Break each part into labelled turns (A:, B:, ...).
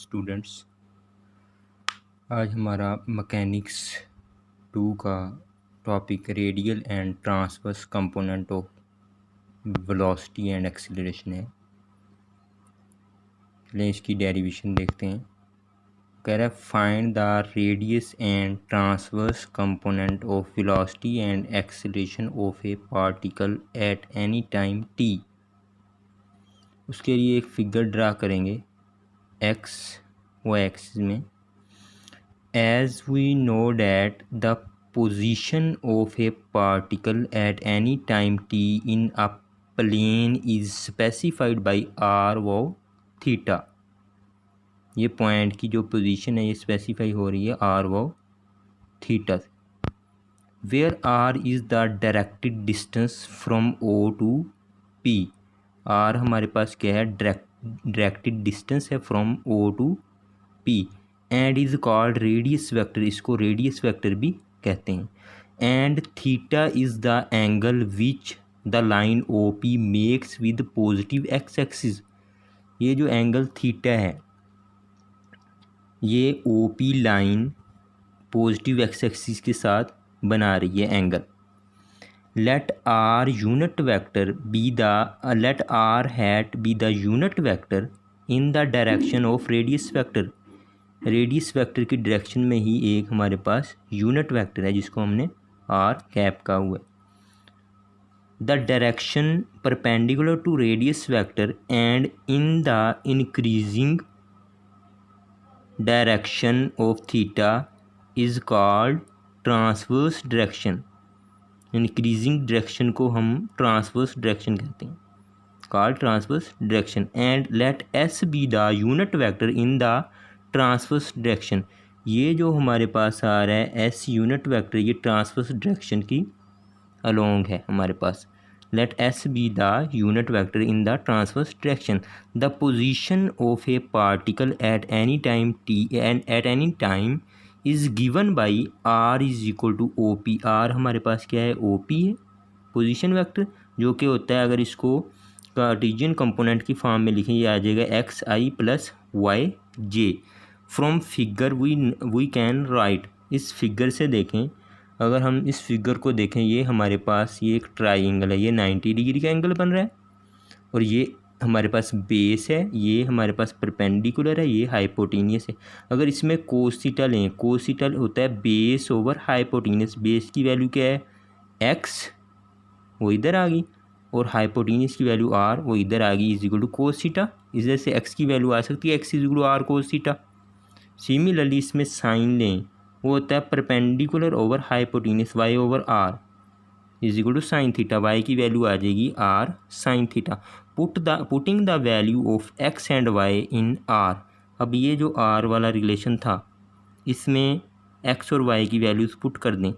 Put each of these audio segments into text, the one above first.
A: Students, आज हमारा mechanics 2 का topic radial and transverse component of velocity and acceleration है। चलिए इसकी डेरिवेशन देखते हैं। कह रहा है find the radius and transverse component of velocity and acceleration of a particle at any time T. उसके लिए एक फिगर ड्रा करेंगे एक्स वाई एक्सिस में। As we know that the position of a particle at any time t in a plane is specified by r वाव theta. ये point की जो position है ये स्पेसिफाई हो रही है r वाव थीटा से। Where r is the directed distance from o to p। r हमारे पास क्या है, डायरेक्टेड डिस्टेंस है from o to p and is called radius vector. इसको रेडियस वेक्टर भी कहते हैं। And theta is the angle which the line O P makes with positive x axis. ये जो एंगल थीटा है ये O P line positive x axis के साथ बना रही है angle. Let r unit vector be the let r hat be the unit vector in the direction of radius vector. Radius vector की डायरेक्शन में ही एक हमारे पास यूनिट वेक्टर है जिसको हमने आर कैप का हुआ है। The direction perpendicular to radius vector and in the increasing direction of theta is called transverse direction. Increasing direction को हम ट्रांसवर्स डायरेक्शन कहते हैं, called transverse direction. And let S be the unit vector in the transverse direction. ये जो हमारे पास आ रहा है एस यूनिट वेक्टर, ये ट्रांसवर्स डायरेक्शन की अलोंग है हमारे पास। Let S be the unit vector in the transverse direction. The position of a particle at any time t and at any time is given by r is equal to O P. R हमारे पास क्या है, O P है position vector, जो कि होता है, अगर इसको कार्टेशियन कंपोनेंट की फॉर्म में लिखें ये आ जाएगा x i plus y j. From figure we can write. इस फिगर से देखें, अगर हम इस फिगर को देखें, ये हमारे पास ये एक ट्राइंगल है, ये 90 डिग्री का एंगल बन रहा है और ये हमारे पास बेस है, ये हमारे पास परपेंडिकुलर है, ये हाइपोटेनियस है। अगर इसमें कोस थीटा लें, कोस थीटा होता है बेस ओवर हाइपोटेनियस। बेस की वैल्यू क्या है, एक्स, वो इधर आ गई, और हाइपोटेनियस की वैल्यू आर, वो इधर आ गई, is equal to cos theta. इधर से एक्स की वैल्यू आ सकती है, x is equal to are cos theta. Similarly इसमें साइन लें, वो होता है perpendicular over hypotenuse, y over r is equal to sine theta. Y की वैल्यू आ जाएगी r sine theta. Putting the value of x and y in r. अब ये जो आर वाला रिलेशन था, इसमें एक्स और वाई की वैल्यूज पुट कर दें।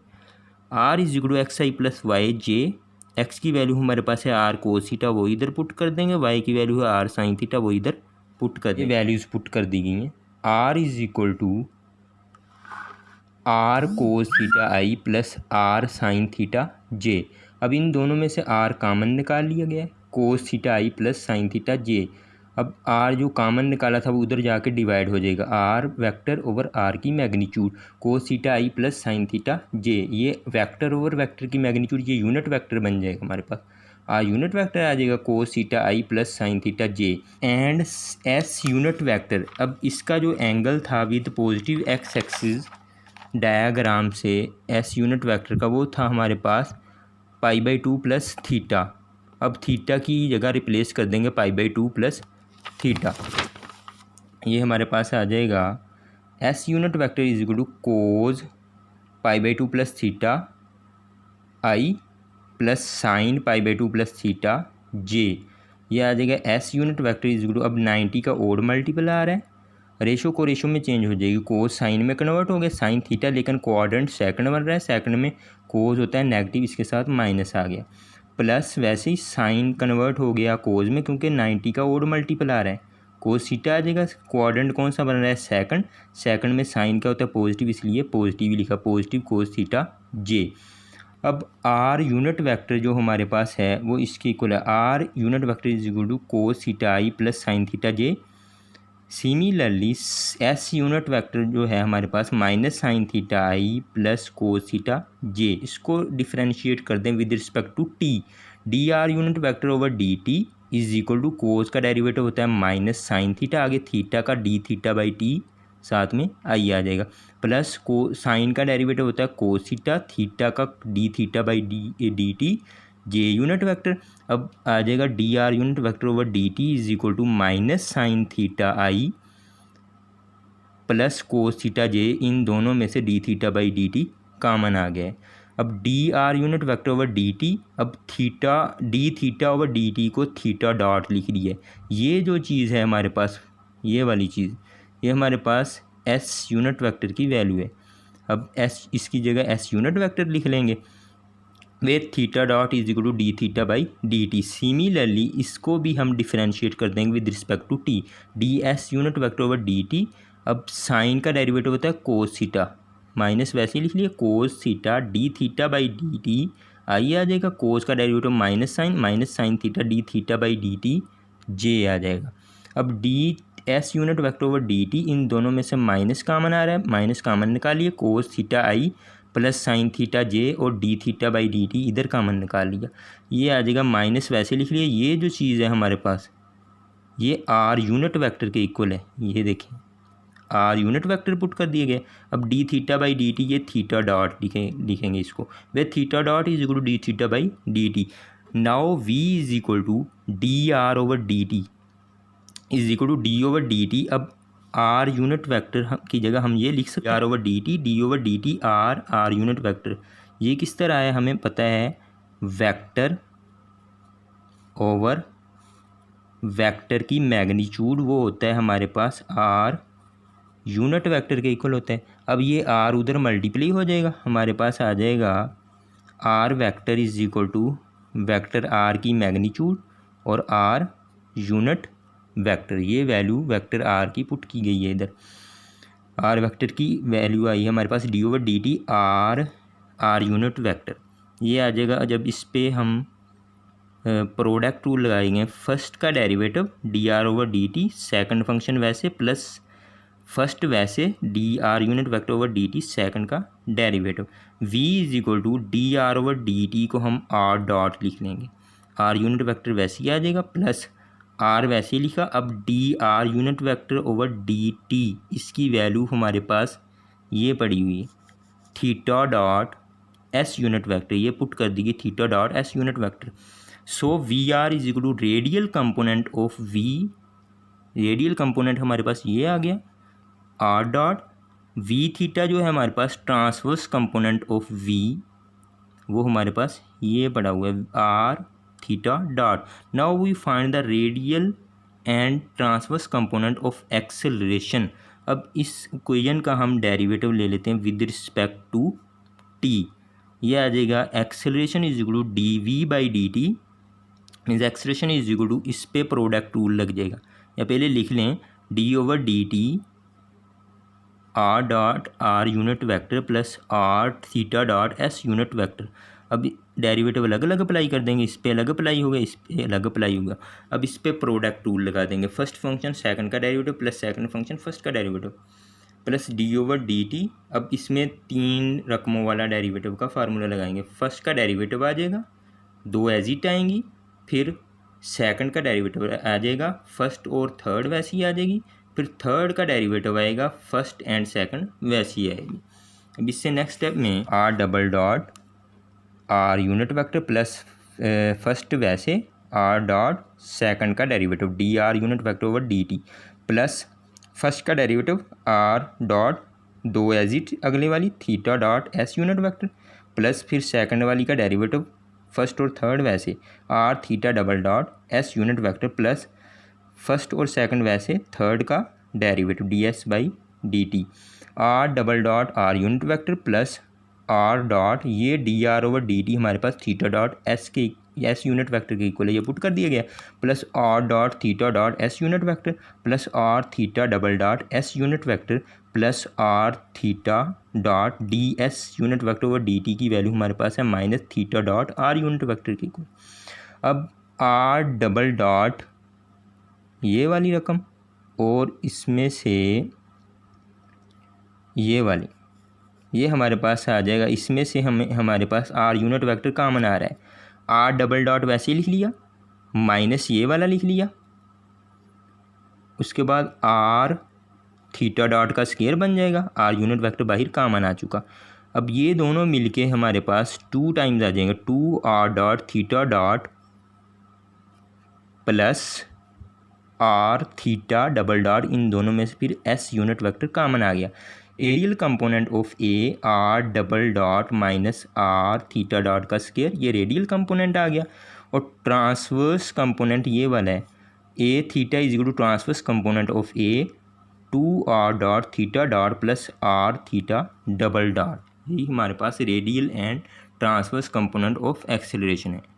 A: R is equal to x i plus y j. X की वैल्यू हमारे पास है आर कोस थीटा, वो इधर पुट कर देंगे। वाई की वैल्यू है आर साइन थीटा, वो इधर पुट कर देंगे। वैल्यूज़ पुट कर दी गई हैं। R is equal to are cos theta I plus R sine theta J. अब इन दोनों में से आर कामन निकाल लिया गया है, cos theta I plus sine theta J. अब आर जो कामन निकाला था वो उधर जाके डिवाइड हो जाएगा, आर वेक्टर ओवर आर की magnitude, cos theta I plus sine theta J. ये वेक्टर ओवर वेक्टर की मैग्नीट्यूड, ये यूनिट वेक्टर बन जाएगा हमारे पास। यूनिट वेक्टर आ जाएगा कोस theta I plus sine theta J. And S unit vector, अब इसका जो एंगल था with positive x axis diagram से एस यूनिट वेक्टर का, वो था हमारे पास π/2 प्लस थीटा। अब थीटा की जगह रिप्लेस कर देंगे π/2 प्लस थीटा। ये हमारे पास आ जाएगा S unit vector is equal to cos π/2 plus theta I plus sine π/2 plus theta J. ये आ जाएगा S unit vector is equal to, अब 90 का ओड मल्टीपल आ रहा है, रेशो को रेशो में चेंज हो जाएगी, कोस साइन में कन्वर्ट हो गया साइन थीटा, लेकिन कोऑर्डिनेट सेकंड बन रहा है, सेकंड में कोस होता है नेगेटिव, इसके साथ माइनस आ गया, प्लस वैसे ही साइन कन्वर्ट हो गया कोस में, क्योंकि 90 का ओड मल्टीपल आ रहा है, कोस थीटा आ जाएगा। कोऑर्डिनेट कौन सा बन रहा है, सेकंड, सेकंड में साइन क्या होता है पॉजिटिव, इसलिए पॉजिटिव ही लिखा, पॉजिटिव कोस थीटा जे। अब आर यूनिट वेक्टर जो हमारे पास है वो इसके इक्वल है, R unit vector is equal to cos theta I plus sine theta J. Similarly S unit vector जो है हमारे पास minus sine theta I plus cos theta J, इसको डिफ्रेंशिएट कर दें with respect to T. D are unit vector over D T is equal to cos का derivative होता है माइनस साइन थीटा, आगे थीटा का डी थीटा बाई टी साथ में आई आ जाएगा, प्लस को साइन का डेरिवेटिव होता है कोस थीटा, थीटा का D theta by D T J unit vector. अब आ जाएगा D are unit vector over D T is equal to minus sine theta I plus cos theta J, इन दोनों में से D theta by D T common आ गया है। अब D R unit vector over D T, अब theta D theta over D T को थीटा डॉट लिख लिया है। ये जो चीज़ है हमारे पास, ये वाली चीज़, ये हमारे पास एस यूनिट वेक्टर की वैल्यू है। अब एस, इसकी जगह एस यूनिट वेक्टर लिख लेंगे with theta dot is equal to D theta by D T. Similarly इसको भी हम डिफ्रेंशिएट कर देंगे with respect to T, D S unit vector over D T. अब साइन का डेरिवेटिव होता है कोस थीटा, माइनस वैसे ही लिख लिए cos theta D theta by D T, I आ जाएगा कोस का derivative minus sine theta D theta by D T J आ जाएगा। अब D S unit vector over D T, इन दोनों में से माइनस कॉमन आ रहा है, माइनस कॉमन निकालिए, कोस theta I plus sine theta जे और D theta by D T इधर कॉमन निकाल लिया, ये आ जाएगा माइनस वैसे लिख लिए। ये जो चीज़ है हमारे पास ये आर यूनिट वेक्टर के इक्वल है, ये देखें आर यूनिट वेक्टर पुट कर दिए गए। अब D theta by D T, ये थीटा डॉट लिखेंगे इसको, where theta dot is equal to D theta by D T. Now V is equal to D R over D T is equal to D over D T. अब R unit vector की जगह हम ये लिख सकते हैं R over D T R unit vector. ये किस तरह है हमें पता है, वेक्टर ओवर वेक्टर की मैग्नीट्यूड वो होता है हमारे पास आर यूनिट वेक्टर के इक्वल होता है। अब ये आर उधर मल्टीप्लाई हो जाएगा, हमारे पास आ जाएगा r vector is equal to vector r की मैग्नीट्यूड और आर यूनिट वेक्टर, ये वैल्यू वेक्टर आर की पुट की गई है इधर। आर वेक्टर की वैल्यू आई है हमारे पास d over D T R unit vector, ये आ जाएगा। जब इस पे हम प्रोडक्ट रूल लगाएंगे, फर्स्ट का derivative d are over D t, second function वैसे प्लस फर्स्ट वैसे d are unit vector over D t second का derivative, v is equal to D R over D T को हम R dot लिख लेंगे, are unit vector वैसे ही आ जाएगा plus are वैसे ही लिखा। अब D R unit vector over D t, इसकी वैल्यू हमारे पास ये पड़ी हुई है theta dot S unit vector, ये पुट कर दी गई theta dot S unit vector. So v r is equal to radial component of v, radial component हमारे पास ये आ गया आर डॉट, वी थीटा जो है हमारे पास ट्रांसवर्स कंपोनेंट ऑफ वी, वो हमारे पास ये पड़ा हुआ है r theta dot. Now we find the radial and transverse component of acceleration. अब इस इक्वेशन का हम डेरिवेटिव ले लेते हैं विद रिस्पेक्ट टू टी, ये आ जाएगा acceleration is equal to D V by D T, means acceleration is equal to, इस पे प्रोडक्ट रूल लग जाएगा, या पहले लिख लें D over D T R dot are unit vector plus are theta dot S unit vector. अब derivative अलग अलग अप्लाई कर देंगे, इस पे अलग अप्लाई होगा, इस पे अलग अप्लाई होगा। अब इस पे प्रोडक्ट रूल लगा देंगे, फर्स्ट फंक्शन सेकंड का derivative plus second function first का derivative plus d over D T. अब इसमें 3 रकमों वाला डेरिवेटिव का फार्मूला लगाएंगे, फर्स्ट का डेरिवेटिव आ जाएगा, 2 एज इट आएंगी, फिर सेकंड का डेरिवेटिव आ जाएगा, फर्स्ट और थर्ड वैसी ही आ जाएगी, फिर थर्ड का डेरिवेटिव आएगा, फर्स्ट एंड सेकंड वैसी ही आएगी। अब इससे नेक्स्ट स्टेप में r double dot are unit vector plus first वैसे आर डॉट सेकंड का derivative d are unit vector over D t plus first का derivative r dot 2 as it अगले वाली theta dot S unit vector plus फिर second वाली का derivative first और third वैसे r theta double dot S unit vector plus first और second वैसे थर्ड का derivative D S by D T, r double dot are unit vector plus r dot ये d are over D t हमारे पास theta dot s के s unit vector के equal है, ये पुट कर दिया गया, plus r dot theta dot S unit vector plus are theta double dot S unit vector plus are theta dot d S unit vector over D t की value हमारे पास है minus theta dot are unit vector के equal. अब are double dot ये वाली रकम और इसमें से ये वाली, ये हमारे पास आ जाएगा। इसमें से हमारे पास आर यूनिट वेक्टर कॉमन आ रहा है। आर डबल डॉट वैसे ही लिख लिया, माइनस ये वाला लिख लिया, उसके बाद आर थीटा डॉट का स्केयर बन जाएगा। आर यूनिट वेक्टर बाहर कॉमन आ चुका। अब ये दोनों मिलके हमारे पास 2 टाइम्स आ जाएंगे, 2r dot theta dot plus are theta double dot, इन दोनों में से फिर s यूनिट वेक्टर कॉमन आ गया। Radial component of a r double dot minus r theta dot का स्केयर, ये रेडियल कंपोनेंट आ गया। और ट्रांसवर्स कंपोनेंट ये वाला है, a theta is equal to transverse component of a 2r dot theta dot plus are theta double dot. यही हमारे पास radial and transverse component of acceleration है।